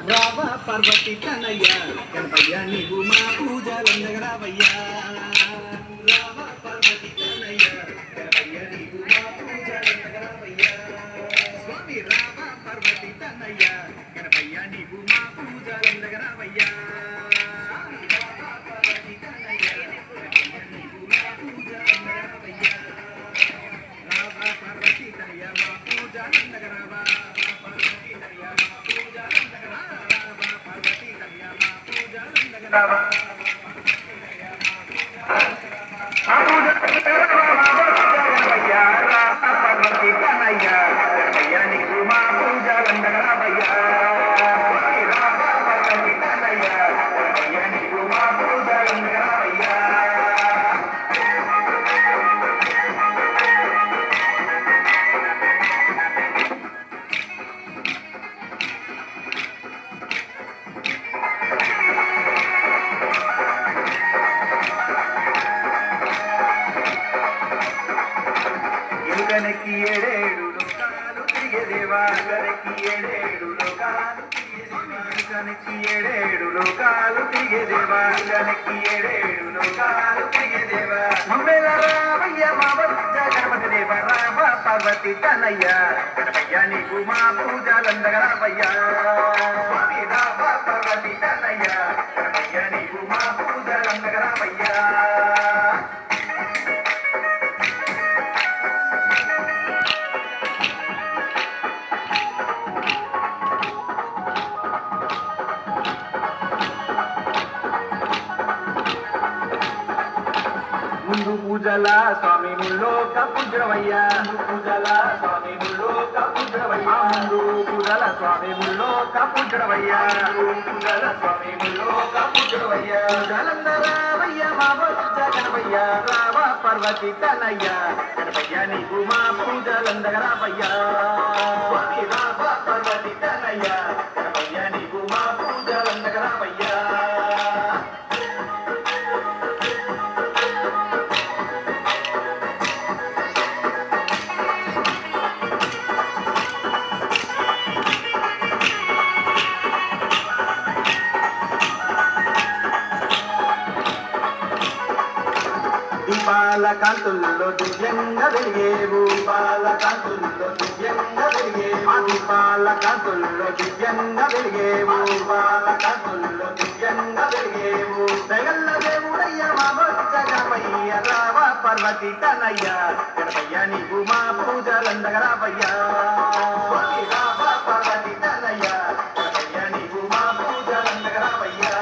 రావా పార్వతి తనయ్య గణపయ్య నీవు మా పూజలందగరావయ్యా. రావా పార్వతి తనయ్య గణపయ్య నీవు మా పూజలందగరావయ్యా. స్వామి రావా పార్వతి తనయ్య గణపయ్య నీవు మా పూజలందగరావయ్యా. గనకి ఏడేడు లోకాలు తిరిగేదేవా గనకి ఏడేడు లోకాలు గనకి ఏడేడు లోకాలు తిరిగేదేవా గనకి ఏడేడు లోకాలు తిరిగేదేవా మమ్మేల రామయ్య మా వద్ద గణపతి దేవ రామ పార్వతి తనయ్య గణపయ్య నీకు మా పూజలందగరావయ్యా. స్వామి రామ పార్వతి తనయ్య గణపయ్య నీకు మా పూజలందగరావయ్యా. ముందు పూజల స్వామి ముల్లోక పూజవయ్యా. పూజల స్వామి ముల్లోక పూజవయ్యా. ముందు పూజల స్వామి ముల్లోక పూజవయ్యా. పూజల స్వామి ముల్లోక పూజవయ్యా. జలందరావయ్య మా బొజ్జ గణపయ్య రావ పార్వతి తనయ్య గణపయ్య నీకు మా పూజలందగరావయ్యా. స్వామి రావ పార్వతి తనయ్య గణపయ్య నీకు మా పూజలందగరావయ్యా. దీపాల కాంతుల్లో దివ్యంగా వెలిగేవు. దీపాల కాంతుల్లో దివ్యంగా వెలిగేవు. దీపాల కాంతుల్లో దివ్యంగా వెలిగేవు. దీపాల కాంతుల్లో దివ్యంగా వెలిగేవు. దయల్ల దేవుడయ్య మా బొజ్జ గణపయ్య రావ పార్వతి తనయ్య గణపయ్య నీవు మా పూజలందగరావయ్యా. స్వామి రావ పార్వతి తనయ్య గణపయ్య నీవు మా పూజలందగరావయ్యా.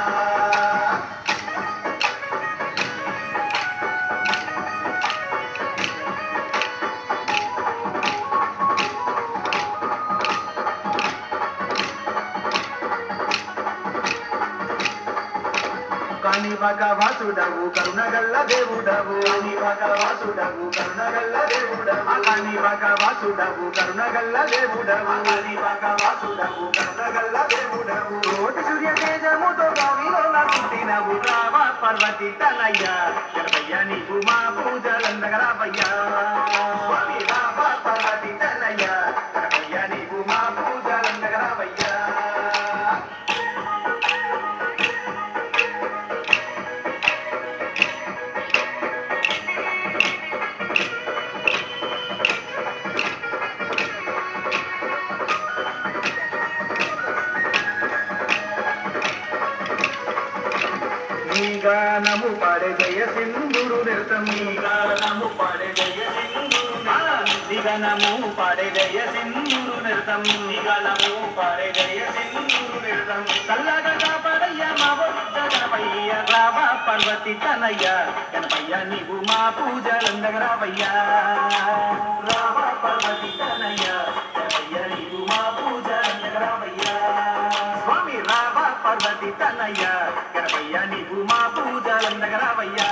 కాని భగవాసుడవు కరుణగల్ల దేవుడవు. కాని భగవాసుడవు కరుణగల్ల దేవుడవు. కాని భగవాసుడవు కరుణగల్ల దేవుడవు. కాని భగవాసుడవు కరుణగల్ల దేవుడవు. కోటి సూర్య తేజముతో బావిలో పుట్టినవు రావ పార్వతి తనయ్య గణపయ్య నీకు మా పూజలందగరావయ్యా. స్వామి రావ పార్వతి తనయ్య గణపయ్య నీకు మా పూజలందగరావయ్యా. నీ గానము పాడే జయ సింధురు నిరతం. నీ గానము పాడే జయ సింధురు నిగనము పాడే జయ సింధురు నిరతం. నిగనము పాడే జయ సింధురు నిరతం. చల్లగా కాపాడయ్య మా బొజ్జ గణపయ్య రావ పార్వతి తనయ్య గణపయ్య నీవు మా పూజలందగరావయ్యా. రావ పార్వతి తనయ్య గణపయ్య నీవు మా పూజలందగరావయ్యా. స్వామి రావ పార్వతి తనయ్య గణపయ్య నీవు మా పూజలందగరావయ్యా.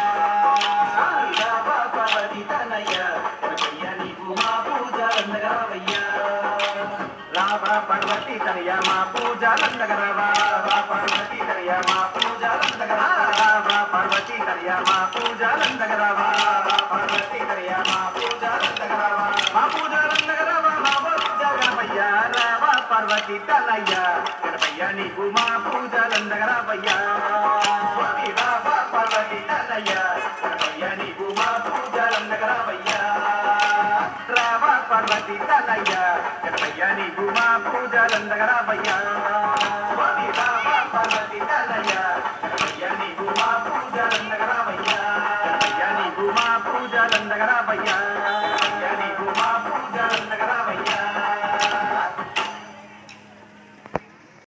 రావ పార్వతి తనయ్య గణపయ్య నీవు మా పూజలందగరావయ్యా. రావ పార్వతి తనయ్య మా పూజలందగరావా. పార్వతి తనయ్య మా పూజలందగరావా. పార్వతి తనయ్య మా పూజలందగరావా. పార్వతి తనయ్య మా పూజలందగరావా. మా పూజలందగరావా మా బొజ్జ గణపయ్య పార్వతి తలయ్య గణపయ్య నీకు మా పూజలందగరావయ్యా స్వామి రావా పార్వతి తలయ్య గణపయ్య నీకు మా పూజలందగరావయ్యా రావా పార్వతి తలయ్య గణపయ్య నీకు మా పూజలందగరావయ్యా స్వామి రావా పార్వతి తలయ్య గణపయ్య నీకు మా పూజలందగరావయ్యా గణపయ్య నీకు మా పూజలందగరావయ్యా